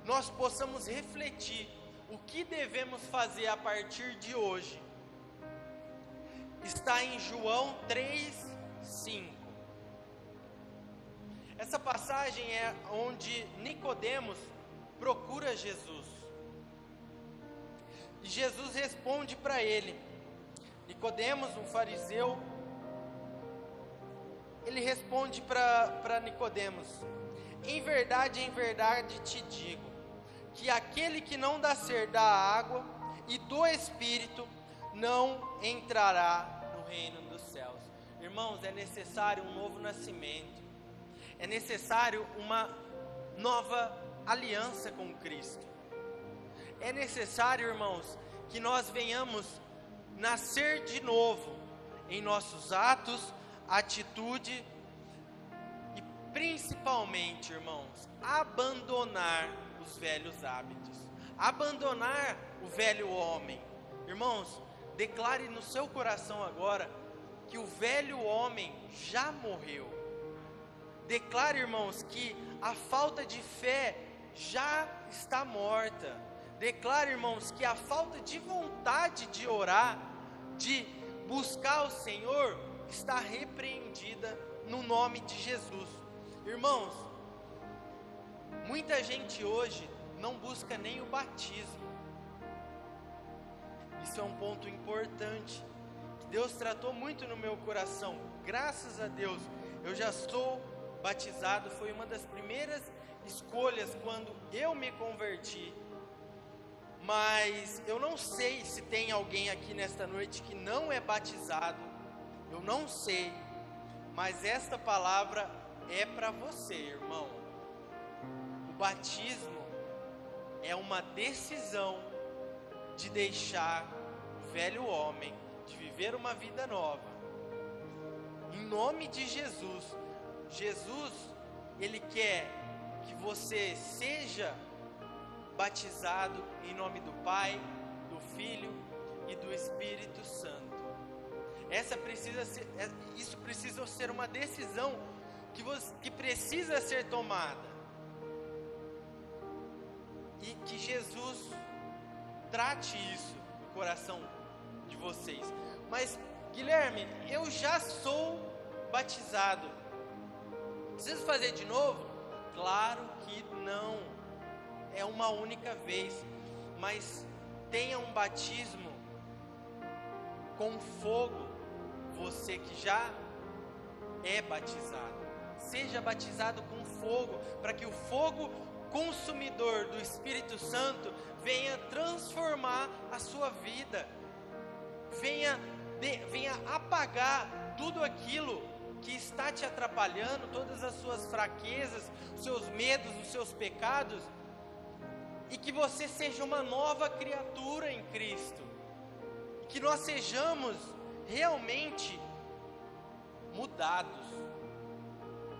Speaker 1: nós possamos refletir o que devemos fazer a partir de hoje. está em João 3:5. Essa passagem é onde Nicodemos procura Jesus. E Jesus responde para ele. Nicodemos, um fariseu, ele responde para Nicodemos: em verdade te digo, que aquele que não nascer da água e do Espírito não entrará no reino dos céus. Irmãos, é necessário um novo nascimento, é necessário uma nova aliança com Cristo. É necessário, irmãos, que nós venhamos nascer de novo em nossos atos, atitude e principalmente, irmãos, abandonar os velhos hábitos, abandonar o velho homem. Irmãos, declare no seu coração agora que o velho homem já morreu. Declare, irmãos, que a falta de fé já está morta. Declare, irmãos, que a falta de vontade de orar, de buscar o Senhor, está repreendida no nome de Jesus. Irmãos, muita gente hoje não busca nem o batismo. Isso é um ponto importante, que Deus tratou muito no meu coração. Graças a Deus, eu já sou batizado, foi uma das primeiras escolhas quando eu me converti. Mas eu não sei se tem alguém aqui nesta noite que não é batizado. Eu não sei, mas esta palavra é para você, irmão. O batismo é uma decisão de deixar o velho homem, de viver uma vida nova. Em nome de Jesus, Jesus, Ele quer que você seja batizado em nome do Pai, do Filho e do Espírito Santo. Isso precisa ser uma decisão que precisa ser tomada. E que Jesus trate isso no coração de vocês. Mas, Guilherme, eu já sou batizado. Preciso fazer de novo? Claro que não. É uma única vez. Mas tenha um batismo com fogo. Você que já é batizado, seja batizado com fogo, para que o fogo consumidor do Espírito Santo venha transformar a sua vida, venha apagar tudo aquilo que está te atrapalhando, todas as suas fraquezas, os seus medos, os seus pecados, e que você seja uma nova criatura em Cristo, que nós sejamos realmente mudados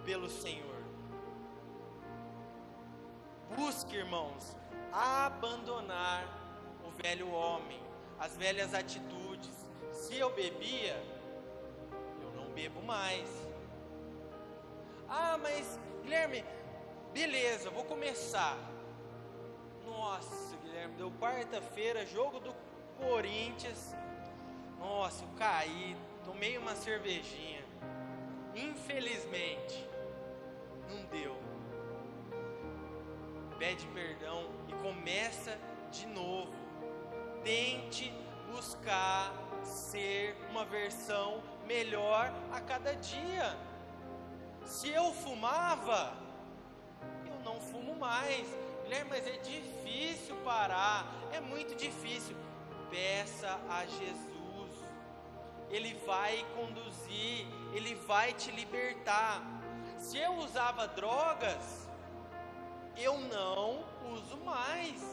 Speaker 1: pelo Senhor. Busque, irmãos, abandonar o velho homem, as velhas atitudes. Se eu bebia, eu não bebo mais. Ah, mas Guilherme, beleza, vou começar. Nossa, Guilherme, deu quarta-feira, jogo do Corinthians. Nossa, eu caí, tomei uma cervejinha. Infelizmente, não deu. Pede perdão e começa de novo. Tente buscar ser uma versão melhor a cada dia. Se eu fumava, eu não fumo mais. Guilherme, mas é difícil parar, é muito difícil. Peça a Jesus. Ele vai conduzir, Ele vai te libertar. Se eu usava drogas, eu não uso mais.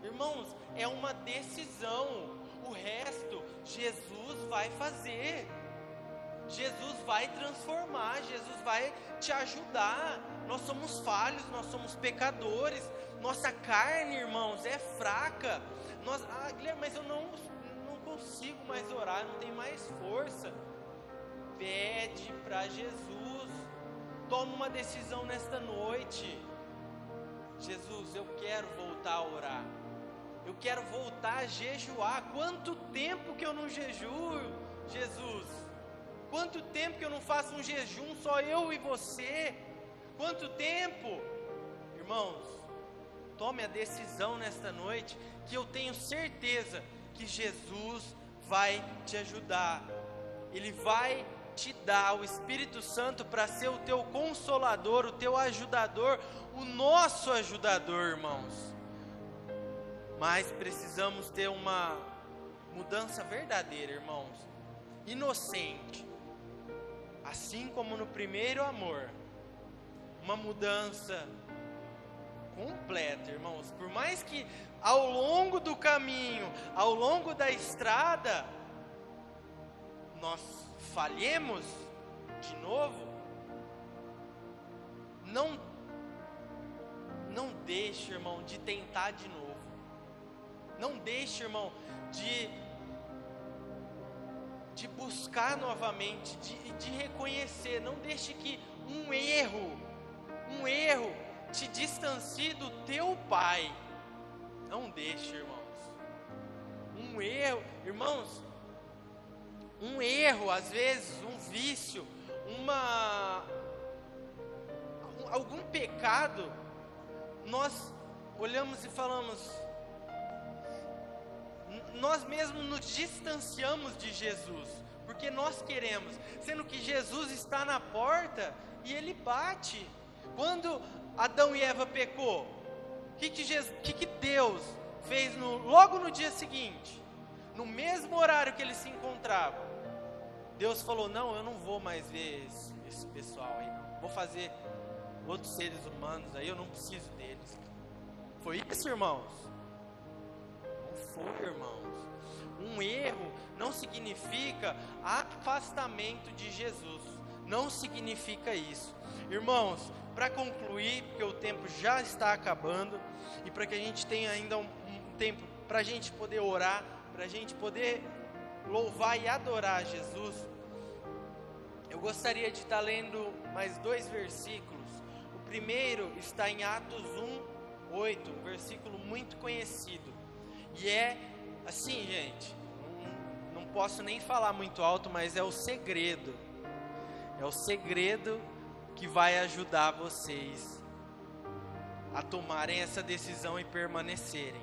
Speaker 1: Irmãos, é uma decisão. O resto, Jesus vai fazer. Jesus vai transformar, Jesus vai te ajudar. Nós somos falhos, nós somos pecadores. Nossa carne, irmãos, é fraca. Guilherme, mas eu não consigo mais orar, não tenho mais força. Pede para Jesus. Toma uma decisão nesta noite. Jesus, eu quero voltar a orar. Eu quero voltar a jejuar. Quanto tempo que eu não jejuo? Jesus, quanto tempo que eu não faço um jejum, só eu e você? Quanto tempo? Irmãos, tome a decisão nesta noite, que eu tenho certeza que Jesus vai te ajudar. Ele vai te dar o Espírito Santo para ser o teu consolador, o teu ajudador, o nosso ajudador, irmãos. Mas precisamos ter uma mudança verdadeira, irmãos, inocente, assim como no primeiro amor, uma mudança completa, irmãos. Por mais que ao longo do caminho, ao longo da estrada, nós falhemos de novo, não deixe, irmão, de tentar de novo. Não deixe, irmão, de buscar novamente, de reconhecer. Não deixe que um erro te distancie do teu Pai. Não deixe, irmãos. Um erro, irmãos, um erro, às vezes, um vício, algum pecado, nós olhamos e falamos, nós mesmos nos distanciamos de Jesus, porque nós queremos, sendo que Jesus está na porta e Ele bate. Quando Adão e Eva pecou, o que Deus fez logo no dia seguinte? No mesmo horário que eles se encontravam, Deus falou, não, eu não vou mais ver esse pessoal aí, não. Vou fazer outros seres humanos aí, eu não preciso deles. Foi isso, irmãos? Não foi, irmãos. Um erro não significa afastamento de Jesus. Não significa isso. Irmãos, para concluir, porque o tempo já está acabando, e para que a gente tenha ainda um tempo para a gente poder orar, para a gente poder louvar e adorar Jesus, eu gostaria de estar lendo mais 2 versículos. O primeiro está em Atos 1:8, um versículo muito conhecido, e é assim, gente, não posso nem falar muito alto, mas é o segredo que vai ajudar vocês a tomarem essa decisão e permanecerem.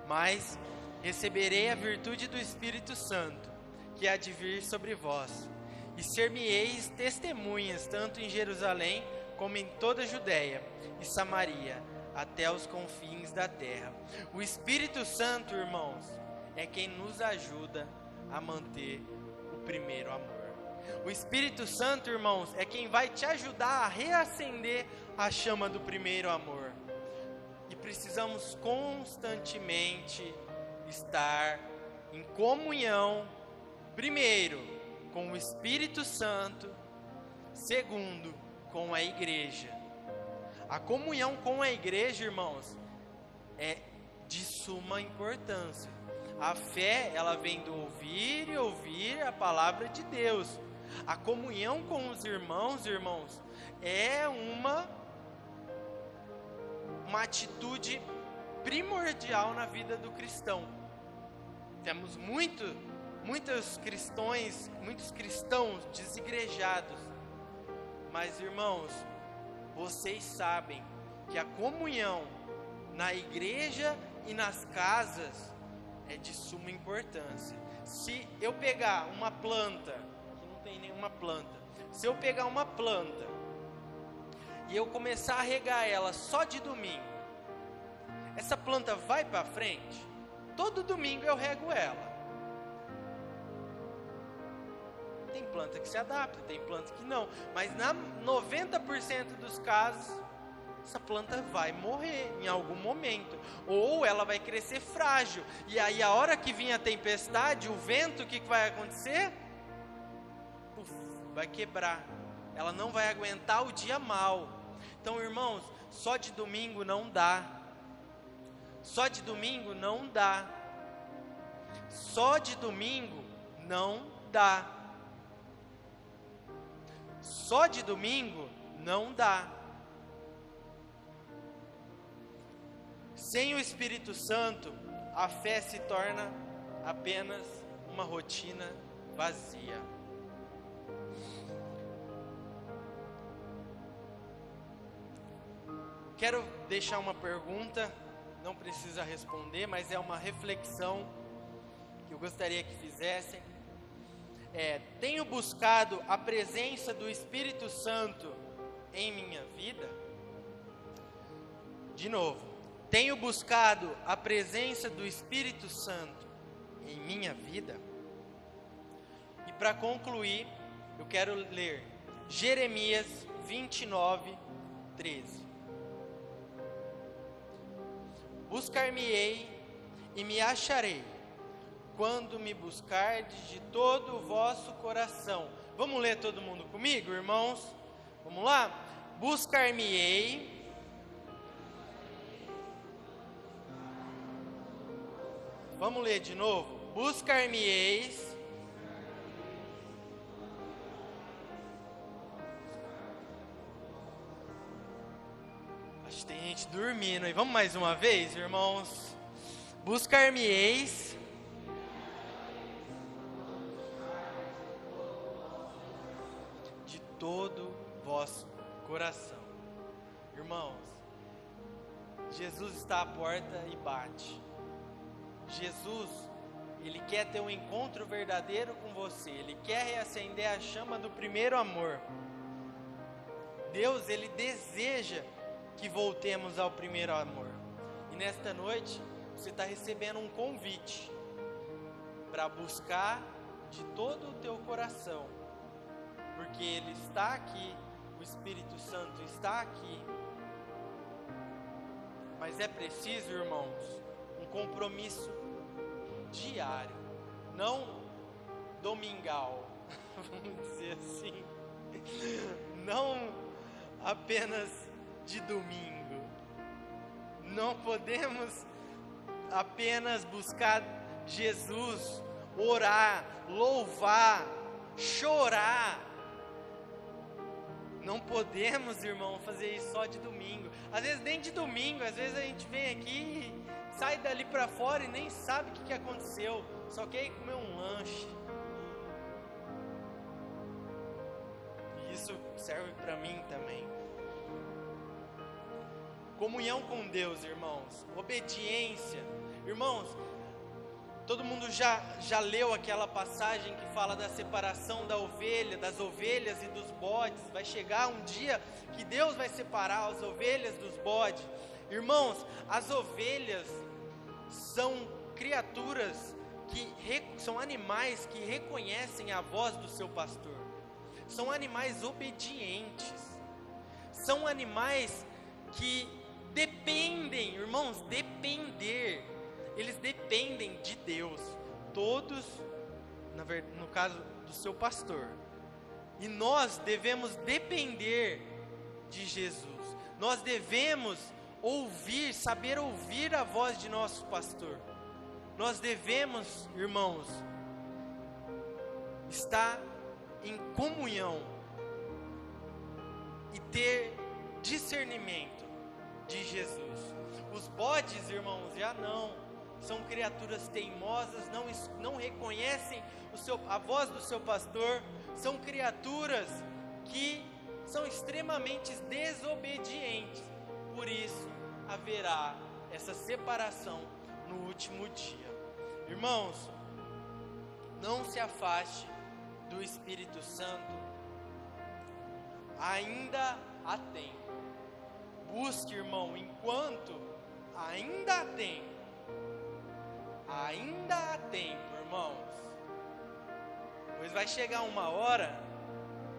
Speaker 1: Mas receberei a virtude do Espírito Santo, que há de vir sobre vós, e ser-me-eis testemunhas, tanto em Jerusalém, como em toda a Judéia e Samaria, até os confins da terra. O Espírito Santo, irmãos, é quem nos ajuda a manter o primeiro amor. O Espírito Santo, irmãos, é quem vai te ajudar a reacender a chama do primeiro amor. E precisamos constantemente estar em comunhão, primeiro, com o Espírito Santo, segundo, com a igreja. A comunhão com a igreja, irmãos, é de suma importância. A fé, ela vem do ouvir e ouvir a palavra de Deus. A comunhão com os irmãos, é uma atitude primordial na vida do cristão. Temos muitos cristãos desigrejados, mas, irmãos, vocês sabem que a comunhão na igreja e nas casas é de suma importância. Se eu pegar uma planta, que não tem nenhuma planta, se eu pegar uma planta e eu começar a regar ela só de domingo, essa planta vai para frente? Todo domingo eu rego ela. Tem planta que se adapta, tem planta que não, mas na 90% dos casos, essa planta vai morrer em algum momento, ou ela vai crescer frágil, e aí a hora que vir a tempestade, o vento, o que vai acontecer? Vai quebrar, ela não vai aguentar o dia mau. Então, irmãos, só de domingo não dá, só de domingo não dá, só de domingo não dá, só de domingo não dá. Sem o Espírito Santo, a fé se torna apenas uma rotina vazia. Quero deixar uma pergunta, não precisa responder, mas é uma reflexão que eu gostaria que fizessem. Tenho buscado a presença do Espírito Santo em minha vida? De novo, tenho buscado a presença do Espírito Santo em minha vida? E para concluir, eu quero ler Jeremias 29, 13. Buscar-me-ei e me acharei, quando me buscardes de todo o vosso coração. Vamos ler todo mundo comigo, irmãos? Vamos lá? Buscar-me-ei. Vamos ler de novo? Buscar-me-eis. Acho que tem gente dormindo aí. Vamos mais uma vez, irmãos? Buscar-me-eis. De todo vosso coração. Irmãos, Jesus está à porta e bate. Jesus, Ele quer ter um encontro verdadeiro com você. Ele quer reacender a chama do primeiro amor. Deus, Ele deseja que voltemos ao primeiro amor. E nesta noite, você está recebendo um convite para buscar de todo o teu coração. Porque Ele está aqui, o Espírito Santo está aqui. Mas é preciso, irmãos, um compromisso diário, não domingal, vamos dizer assim, não apenas de domingo. Não podemos apenas buscar Jesus, orar, louvar, chorar. Não podemos, irmão, fazer isso só de domingo. Às vezes nem de domingo, às vezes a gente vem aqui e sai dali para fora e nem sabe o que aconteceu. Só quer ir comer um lanche. E isso serve para mim também. Comunhão com Deus, irmãos. Obediência. Irmãos, todo mundo já leu aquela passagem que fala da separação da ovelha, das ovelhas e dos bodes. Vai chegar um dia que Deus vai separar as ovelhas dos bodes. Irmãos, as ovelhas são criaturas são animais que reconhecem a voz do seu pastor. São animais obedientes. São animais que dependem, irmãos, eles dependem de Deus, todos, no caso do seu pastor. E nós devemos depender de Jesus. Nós devemos saber ouvir a voz de nosso pastor. Nós devemos, irmãos, estar em comunhão e ter discernimento de Jesus. Os bodes, irmãos, já não. São criaturas teimosas, não reconhecem a voz do seu pastor. São criaturas que são extremamente desobedientes. Por isso, haverá essa separação no último dia. Irmãos, não se afaste do Espírito Santo. Ainda há tempo. Busque, irmão, enquanto ainda há tempo. Ainda há tempo, irmãos. Pois vai chegar uma hora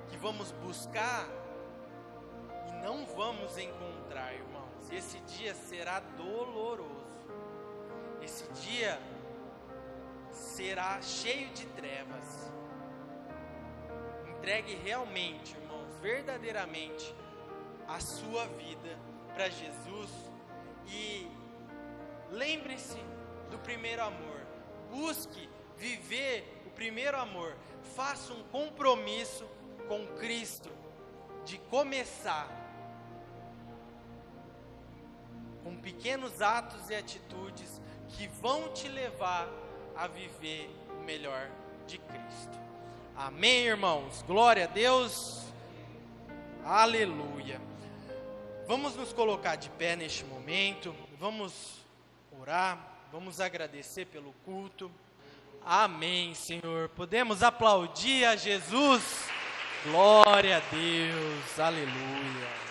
Speaker 1: que vamos buscar e não vamos encontrar, irmãos. Esse dia será doloroso. Esse dia será cheio de trevas. Entregue realmente, irmãos, verdadeiramente a sua vida para Jesus e lembre-se do primeiro amor. Busque viver o primeiro amor. Faça um compromisso com Cristo de começar com pequenos atos e atitudes que vão te levar a viver o melhor de Cristo. Amém, irmãos? Glória a Deus. Aleluia. Vamos nos colocar de pé neste momento. Vamos orar. Vamos agradecer pelo culto. Amém, Senhor. Podemos aplaudir a Jesus. Glória a Deus. Aleluia.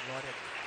Speaker 1: Glória a Deus.